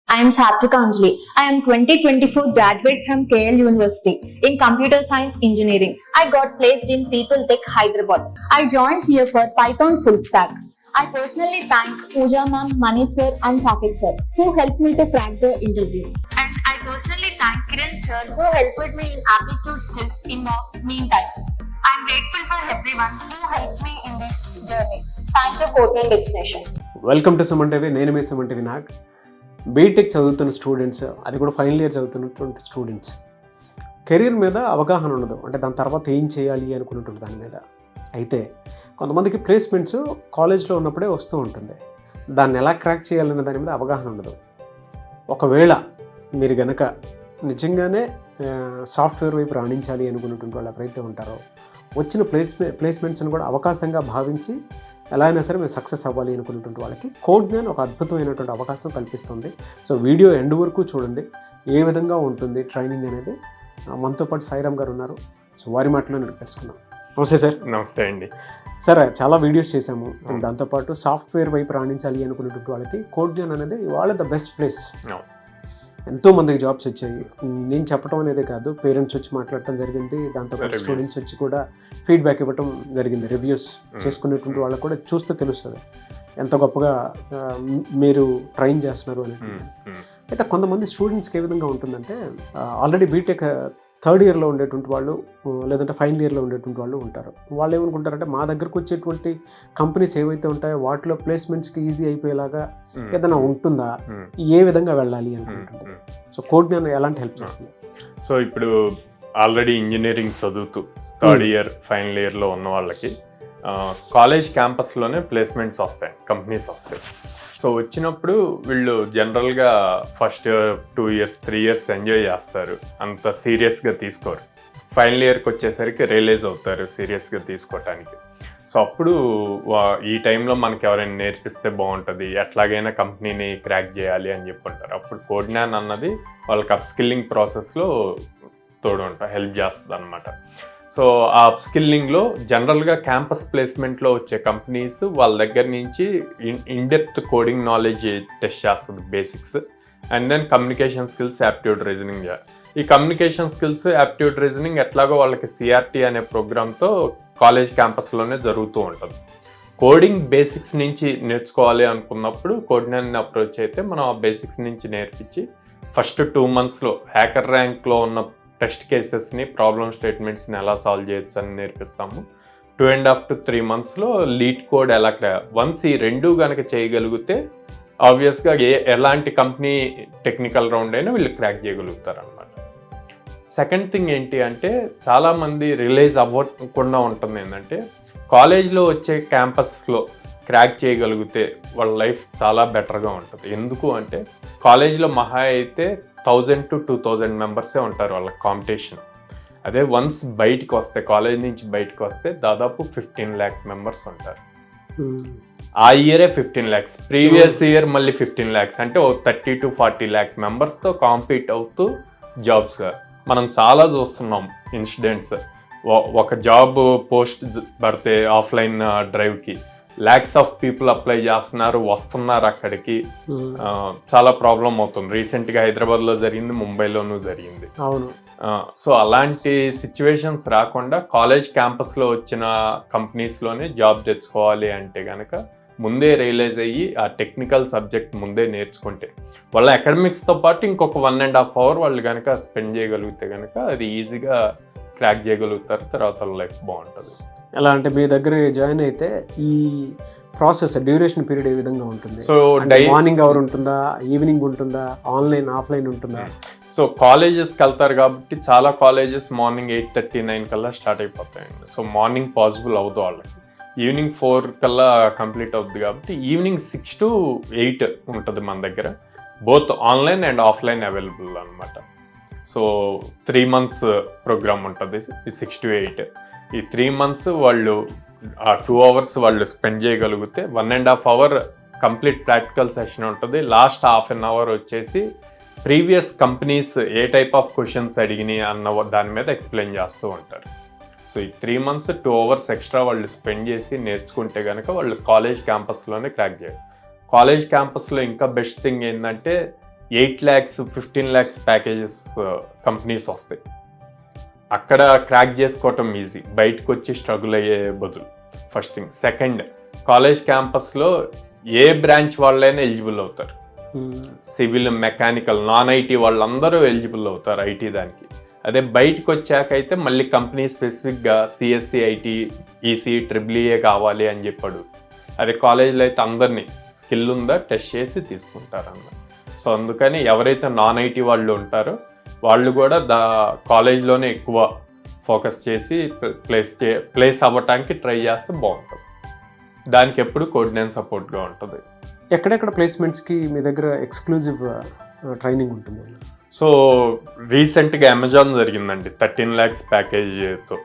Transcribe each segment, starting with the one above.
I am Satvika Anjali. I am 2024 graduate from KL University in Computer Science Engineering. I got placed in People Tech Hyderabad. I joined here for Python full stack. I personally thank Pooja ma'am, Manish sir and Saket sir who helped me to crack the interview. And I personally thank Kiran sir who helped me in aptitude skills in the meantime. I am grateful for everyone who helped me in this journey. Thank you, Codename Destination. Welcome to Suman TV. నేను మీ Suman TV Nag. BTech చదువుతున్న students, అది కూడా final year చదువుతున్నటువంటి students, career మీద అవగాహన ఉండదు. అంటే దాని తర్వాత ఏం చేయాలి అనుకున్నటువంటి దాని మీద. అయితే కొంతమందికి ప్లేస్మెంట్స్ కాలేజ్లో ఉన్నప్పుడే వస్తూ ఉంటుంది. దాన్ని ఎలా క్రాక్ చేయాలనే దాని మీద అవగాహన ఉండదు. ఒకవేళ మీరు కనుక నిజంగానే సాఫ్ట్వేర్ వైపు రాణించాలి అనుకున్నటువంటి వాళ్ళు ఎవరైతే ఉంటారో, వచ్చిన ప్లేస్మెంట్స్ని కూడా అవకాశంగా భావించి ఎలా అయినా సరే మేము సక్సెస్ అవ్వాలి అనుకున్నటువంటి వాళ్ళకి కోడ్జ్ఞాన్ ఒక అద్భుతమైనటువంటి అవకాశం కల్పిస్తుంది. సో వీడియో ఎండ్ వరకు చూడండి, ఏ విధంగా ఉంటుంది ట్రైనింగ్ అనేది. మనతో పాటు సాయిరామ్ గారు ఉన్నారు. సో వారి మాటలో నేను తెలుసుకుందాం. నమస్తే సార్. నమస్తే అండి. సార్, చాలా వీడియోస్ చేశాము. దాంతోపాటు సాఫ్ట్వేర్ వైపు రాణించాలి అనుకున్నటువంటి వాళ్ళకి కోడ్జ్ఞాన్ అనేది ఇవాళ ద బెస్ట్ ప్లేస్. ఎంతోమందికి జాబ్స్ వచ్చాయి. నేను చెప్పడం అనేది కాదు, పేరెంట్స్ వచ్చి మాట్లాడటం జరిగింది. దాంతోపాటు స్టూడెంట్స్ వచ్చి కూడా ఫీడ్బ్యాక్ ఇవ్వటం జరిగింది. రివ్యూస్ చేసుకునేటువంటి వాళ్ళకు కూడా చూస్తే తెలుస్తుంది ఎంత గొప్పగా మీరు ట్రైన్ చేస్తున్నారు అని. అయితే కొంతమంది స్టూడెంట్స్కి ఏ విధంగా ఉంటుందంటే, ఆల్రెడీ బీటెక్ థర్డ్ ఇయర్లో ఉండేటువంటి వాళ్ళు, లేదంటే ఫైనల్ ఇయర్లో ఉండేటువంటి వాళ్ళు ఉంటారు. వాళ్ళు ఏమనుకుంటారంటే, మా దగ్గరకు వచ్చేటువంటి కంపెనీస్ ఏవైతే ఉంటాయో వాటిలో ప్లేస్మెంట్స్కి ఈజీ అయిపోయేలాగా ఏదైనా ఉంటుందా, ఏ విధంగా వెళ్ళాలి అనుకుంటుంది. సో కోడ్జ్ఞాన్ ఎలాంటి హెల్ప్ చేస్తుంది? సో ఇప్పుడు ఆల్రెడీ ఇంజనీరింగ్ చదువుతూ థర్డ్ ఇయర్ ఫైనల్ ఇయర్లో ఉన్న వాళ్ళకి కాలేజ్ క్యాంపస్లోనే ప్లేస్మెంట్స్ వస్తాయి, కంపెనీస్ వస్తాయి. సో వచ్చినప్పుడు వీళ్ళు జనరల్గా ఫస్ట్ 2 years 3 years ఎంజాయ్ చేస్తారు, అంత సీరియస్గా తీసుకోరు. ఫైనల్ ఇయర్కి వచ్చేసరికి రియలైజ్ అవుతారు సీరియస్గా తీసుకోవటానికి. సో అప్పుడు ఈ టైంలో మనకి ఎవరైనా నేర్పిస్తే బాగుంటుంది, ఎట్లాగైనా కంపెనీని క్రాక్ చేయాలి అని చెప్పుంటారు. అప్పుడు కోడ్జ్ఞాన్ అన్నది వాళ్ళకి అప్స్కిల్లింగ్ ప్రాసెస్లో హెల్ప్ చేస్తుంది అనమాట. సో ఆ అప్స్కిల్లింగ్లో జనరల్గా క్యాంపస్ ప్లేస్మెంట్లో వచ్చే కంపెనీస్ వాళ్ళ దగ్గర నుంచి ఇన్డెప్త్ కోడింగ్ నాలెడ్జ్ టెస్ట్ చేస్తుంది, basics. And then communication skills, aptitude reasoning. ఈ కమ్యూనికేషన్ స్కిల్స్, యాప్ట్యూడ్ రీజనింగ్ ఎట్లాగో వాళ్ళకి సిఆర్టీ అనే ప్రోగ్రామ్తో కాలేజ్ క్యాంపస్లోనే జరుగుతూ ఉంటుంది. కోడింగ్ బేసిక్స్ నుంచి నేర్చుకోవాలి అనుకున్నప్పుడు కోడ్జ్ఞాన్ అప్రోచ్ అయితే మనం ఆ బేసిక్స్ నుంచి నేర్పించి ఫస్ట్ 2 monthsలో హ్యాకర్ ర్యాంక్లో ఉన్న టెస్ట్ కేసెస్ని, ప్రాబ్లమ్ స్టేట్మెంట్స్ని ఎలా సాల్వ్ చేయొచ్చు అని నేర్పిస్తాము. 2.5 to 3 monthsలో లీడ్ కోడ్ ఎలా వన్స్ ఈ రెండు కనుక చేయగలిగితే ఆబ్వియస్గా ఎలాంటి కంపెనీ టెక్నికల్ రౌండ్ అయినా వీళ్ళు క్రాక్ చేయగలుగుతారు అనమాట. సెకండ్ థింగ్ ఏంటి అంటే, చాలామంది రిలైజ్ అవ్వకుండా ఉంటుంది ఏంటంటే, కాలేజ్లో వచ్చే క్యాంపస్లో క్రాక్ చేయగలిగితే వాళ్ళ లైఫ్ చాలా బెటర్గా ఉంటుంది. ఎందుకు అంటే, కాలేజ్లో మహా అయితే 1000 to 2000 మెంబర్సే ఉంటారు వాళ్ళకి కాంపిటీషన్. అదే వన్స్ బయటికి వస్తే, కాలేజ్ నుంచి బయటకు వస్తే దాదాపు 15 lakh మెంబర్స్ ఉంటారు. ఆ ఇయరే 15 lakhs, ప్రీవియస్ ఇయర్ మళ్ళీ 15 lakhs, అంటే 30 to 40 lakh మెంబర్స్తో కాంపీట్ అవుతూ జాబ్స్ మనం చాలా చూస్తున్నాం ఇన్సిడెంట్స్. ఒక జాబ్ పోస్ట్ పడితే ఆఫ్లైన్ డ్రైవ్కి lakhs of people అప్లై చేస్తున్నారు, వస్తున్నారు అక్కడికి. చాలా ప్రాబ్లం అవుతుంది. రీసెంట్గా హైదరాబాద్లో జరిగింది, ముంబైలోనూ జరిగింది. అవును. సో అలాంటి సిచ్యువేషన్స్ రాకుండా కాలేజ్ క్యాంపస్లో వచ్చిన కంపెనీస్లోనే జాబ్ తెచ్చుకోవాలి అంటే కనుక ముందే రియలైజ్ అయ్యి ఆ టెక్నికల్ సబ్జెక్ట్ ముందే నేర్చుకుంటే, వాళ్ళ అకాడమిక్స్తో పాటు ఇంకొక 1.5 hour వాళ్ళు కనుక స్పెండ్ చేయగలిగితే కనుక అది ఈజీగా క్రాక్ చేయగలుగుతారు. తర్వాత లైఫ్ బాగుంటుంది. ఎలా అంటే, మీ దగ్గర జాయిన్ అయితే ఈ ప్రాసెస్ డ్యూరేషన్ పీరియడ్ ఏ విధంగా ఉంటుంది? సో మార్నింగ్ అవర్ ఉంటుందా, ఈవినింగ్ ఉంటుందా, ఆన్లైన్ ఆఫ్లైన్ ఉంటుందా? సో కాలేజెస్కి వెళ్తారు కాబట్టి చాలా కాలేజెస్ మార్నింగ్ 8:30-9 కల్లా స్టార్ట్ అయిపోతాయండి. సో మార్నింగ్ పాసిబుల్ అవుతుంది వాళ్ళకి. ఈవినింగ్ 4 కల్లా కంప్లీట్ అవుతుంది కాబట్టి ఈవినింగ్ 6 to 8 ఉంటుంది మన దగ్గర. Both online and offline available అనమాట. సో 3 months ప్రోగ్రామ్ ఉంటుంది, 6 to 8. ఈ 3 months వాళ్ళు ఆ 2 hours వాళ్ళు స్పెండ్ చేయగలిగితే 1.5 hour కంప్లీట్ ప్రాక్టికల్ సెషన్ ఉంటుంది. లాస్ట్ ½ an hour వచ్చేసి ప్రీవియస్ కంపెనీస్ ఏ టైప్ ఆఫ్ క్వశ్చన్స్ అడిగినాయి అన్న దాని మీద ఎక్స్ప్లెయిన్ చేస్తూ ఉంటారు. సో ఈ 3 months 2 hours ఎక్స్ట్రా వాళ్ళు స్పెండ్ చేసి నేర్చుకుంటే కనుక వాళ్ళు కాలేజ్ క్యాంపస్లోనే క్రాక్ చేయాలి. కాలేజ్ క్యాంపస్లో ఇంకా బెస్ట్ థింగ్ ఏంటంటే, 8 lakhs 15 lakhs ప్యాకేజెస్ కంపెనీస్ వస్తాయి. అక్కడ క్రాక్ చేసుకోవటం ఈజీ, బయటకు వచ్చి స్ట్రగుల్ అయ్యే బదులు. First thing. సెకండ్, కాలేజ్ క్యాంపస్లో ఏ బ్రాంచ్ వాళ్ళైనా ఎలిజిబుల్ అవుతారు. సివిల్, మెకానికల్, నాన్ ఐటీ వాళ్ళందరూ ఎలిజిబుల్ అవుతారు ఐటీ దానికి. అదే బయటకు వచ్చాక అయితే మళ్ళీ కంపెనీ స్పెసిఫిక్గా సిఎస్సి, ఐటీ, ఈసీ, EEE కావాలి అని చెప్పాడు. అదే కాలేజీలో అయితే అందరినీ స్కిల్ ఉందా టెస్ట్ చేసి తీసుకుంటారు అన్న. సో అందుకని ఎవరైతే నాన్ ఐటీ వాళ్ళు ఉంటారో వాళ్ళు కూడా కాలేజ్లోనే ఎక్కువ ఫోకస్ చేసి ప్లేస్ అవ్వటానికి ట్రై చేస్తే బాగుంటుంది. దానికి ఎప్పుడు కోఆర్డినేషన్ సపోర్ట్గా ఉంటుంది. ఎక్కడెక్కడ ప్లేస్మెంట్స్కి మీ దగ్గర ఎక్స్క్లూజివ్ ట్రైనింగ్ ఉంటుంది? సో రీసెంట్గా అమెజాన్ జరిగిందండి 13 lakhs ప్యాకేజ్తో.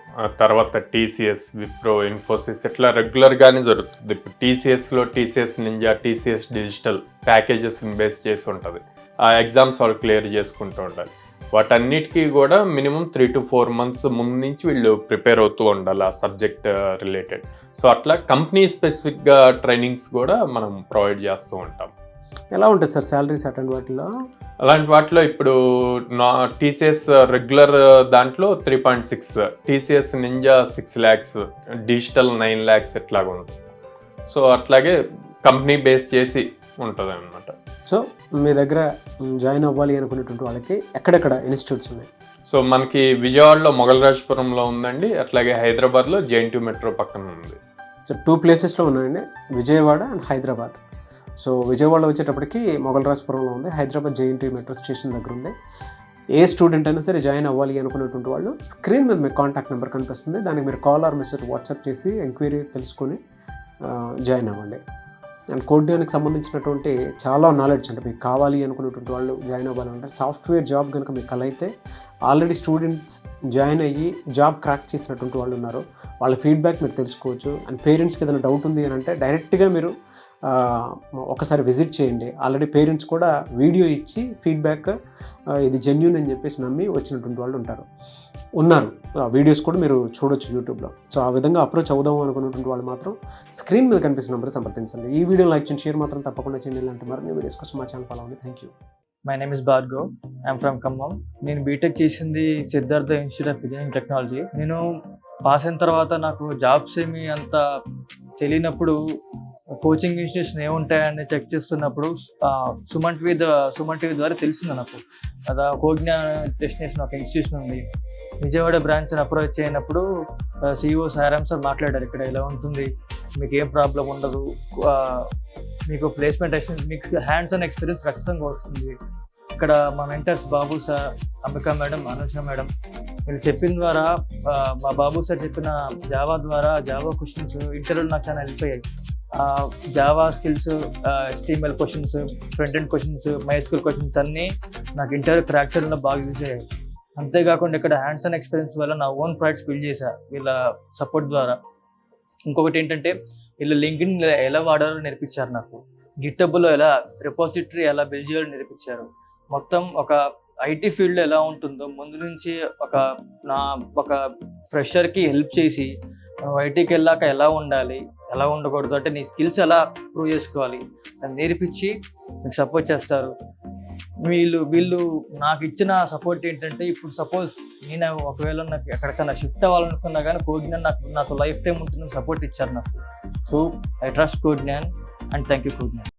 తర్వాత TCS, విప్రో, ఇన్ఫోసిస్ ఇట్లా రెగ్యులర్గానే జరుగుతుంది. ఇప్పుడు TCSలో TCS నింజా, TCS డిజిటల్ ప్యాకేజెస్ని బేస్ చేసి ఉంటుంది. ఆ ఎగ్జామ్స్ వాళ్ళు క్లియర్ చేసుకుంటూ ఉండాలి. వాటన్నిటికీ కూడా మినిమం 3 to 4 months ముందు నుంచి వీళ్ళు ప్రిపేర్ అవుతూ ఉండాలి ఆ సబ్జెక్ట్ రిలేటెడ్. సో అట్లా కంపెనీ స్పెసిఫిక్గా ట్రైనింగ్స్ కూడా మనం ప్రొవైడ్ చేస్తూ ఉంటాం. ఎలా ఉంటుంది సార్ శాలరీస్ అటెండ్ వాటిలో? అలాంటి వాటిలో ఇప్పుడు TCS రెగ్యులర్ దాంట్లో 3.6, TCS ninja 6 lakhs, digital 9 lakhs ఇట్లాగా ఉంటుంది. సో అట్లాగే కంపెనీ బేస్ చేసి ఉంటుంది అనమాట. సో మీ దగ్గర జాయిన్ అవ్వాలి అనుకునేటువంటి వాళ్ళకి ఎక్కడెక్కడ ఇన్స్టిట్యూట్స్ ఉన్నాయి? సో మనకి విజయవాడలో మొగల్రాజపురంలో ఉందండి, అట్లాగే హైదరాబాద్లో JNT మెట్రో పక్కన ఉంది. సో 2 ప్లేసెస్లో ఉన్నాయండి, విజయవాడ అండ్ హైదరాబాద్. సో విజయవాడలో వచ్చేటప్పటికి మొగల్రాజపురంలో ఉంది, హైదరాబాద్ JNT మెట్రో స్టేషన్ దగ్గర ఉంది. ఏ స్టూడెంట్ అయినా సరే జాయిన్ అవ్వాలి అనుకునేటువంటి వాళ్ళు స్క్రీన్ మీద మీకు కాంటాక్ట్ నెంబర్ కనిపిస్తుంది, దానికి మీరు కాల్ ఆర్ మెసేజ్ వాట్సాప్ చేసి ఎంక్వైరీ తెలుసుకొని జాయిన్ అవ్వండి. అండ్ కోడ్యానికి సంబంధించినటువంటి చాలా నాలెడ్జ్ అంటే మీకు కావాలి అనుకునేటువంటి వాళ్ళు జాయిన్ అవ్వాలంటే సాఫ్ట్వేర్ జాబ్ కనుక మీకు కలైతే ఆల్రెడీ స్టూడెంట్స్ జాయిన్ అయ్యి జాబ్ క్రాక్ చేసినటువంటి వాళ్ళు ఉన్నారు, వాళ్ళ ఫీడ్బ్యాక్ మీరు తెలుసుకోవచ్చు. అండ్ పేరెంట్స్కి ఏదైనా డౌట్ ఉంది అని అంటే డైరెక్ట్గా మీరు ఒకసారి విజిట్ చేయండి. ఆల్రెడీ పేరెంట్స్ కూడా వీడియో ఇచ్చి ఫీడ్బ్యాక్ ఇది జెన్యూన్ అని చెప్పేసి నమ్మి వచ్చినటువంటి వాళ్ళు ఉన్నారు. వీడియోస్ కూడా మీరు చూడొచ్చు యూట్యూబ్లో. సో ఆ విధంగా అప్రోచ్ అవుదాం అనుకున్నటువంటి వాళ్ళు మాత్రం స్క్రీన్ మీద కనిపిస్తున్న నెంబర్ సంప్రదించండి. ఈ వీడియో లైక్ చేయండి, షేర్ మాత్రం తప్పకుండా చేయండి. ఇలాంటి మరిన్ని వీడియోస్ కోసం మా ఛానల్ ఫాలో అవ్వండి. Thank you. My name is Bhargav, I'm from Khammam. నేను బీటెక్ చేసింది Siddhartha institute of engineering technology. నేను పాస్ అయిన తర్వాత నాకు జాబ్స్ ఏమి అంత తెలియనప్పుడు కోచింగ్ ఇన్స్టిట్యూట్స్ ఏముంటాయని చెక్ చేస్తున్నప్పుడు సుమన్ టీవీ ద్వారా తెలిసింది నాకు. అదా కోజ్ఞా డెస్టినేషన్ ఒక ఇన్స్టిట్యూషన్ ఉంది, విజయవాడ బ్రాంచ్ అప్రోచ్ అయినప్పుడు CEO సారాం సార్ మాట్లాడారు, ఇక్కడ ఇలా ఉంటుంది, మీకు ఏం ప్రాబ్లం ఉండదు, మీకు ప్లేస్మెంట్ మీకు హ్యాండ్స్ ఆన్ ఎక్స్పీరియన్స్ ఖచ్చితంగా వస్తుంది. ఇక్కడ మా mentors Babu sir, Ambika madam, Anusha madam వీళ్ళు చెప్పిన ద్వారా మా బాబు సార్ చెప్పిన జావా క్వశ్చన్స్ ఇంటర్వ్యూలో నాకు చాలా హెల్ప్ అయ్యాయి. Java skills, HTML questions, front end questions, MySQL questions అన్నీ నాకు ఇంటర్వ్యూ క్రాక్ చేయడంలో బాగా యూజ్ అయ్యాయి. అంతేకాకుండా ఇక్కడ హ్యాండ్స్ ఆన్ ఎక్స్పీరియన్స్ వల్ల నా ఓన్ ప్రాజెక్ట్స్ బిల్డ్ చేశా వీళ్ళ సపోర్ట్ ద్వారా. ఇంకొకటి ఏంటంటే వీళ్ళు లింక్డ్ఇన్ ఎలా వాడాలో నేర్పించారు నాకు, గిట్టబుల్లో ఎలా రిపోజిటరీ ఎలా బిల్డ్ చేయాలో నేర్పించారు. మొత్తం ఒక IT ఫీల్డ్లో ఎలా ఉంటుందో ముందు నుంచి ఒక ఫ్రెషర్కి హెల్ప్ చేసి మనం ఐటీకి వెళ్ళాక ఎలా ఉండాలి, ఎలా ఉండకూడదు, అంటే నీ స్కిల్స్ ఎలా ప్రూవ్ చేసుకోవాలి అని నేర్పించి మీకు సపోర్ట్ చేస్తారు. వీళ్ళు నాకు ఇచ్చిన సపోర్ట్ ఏంటంటే, ఇప్పుడు సపోజ్ నేను ఒకవేళ నాకు ఎక్కడికైనా షిఫ్ట్ అవ్వాలనుకున్నా కానీ కోజ్ఞాన్ నాతో లైఫ్ టైం ఉంటుందని సపోర్ట్ ఇచ్చారు నాకు. సో ఐ ట్రస్ట్ కోజ్ఞాన్ అండ్ థ్యాంక్ యూ కోజ్ఞాన్.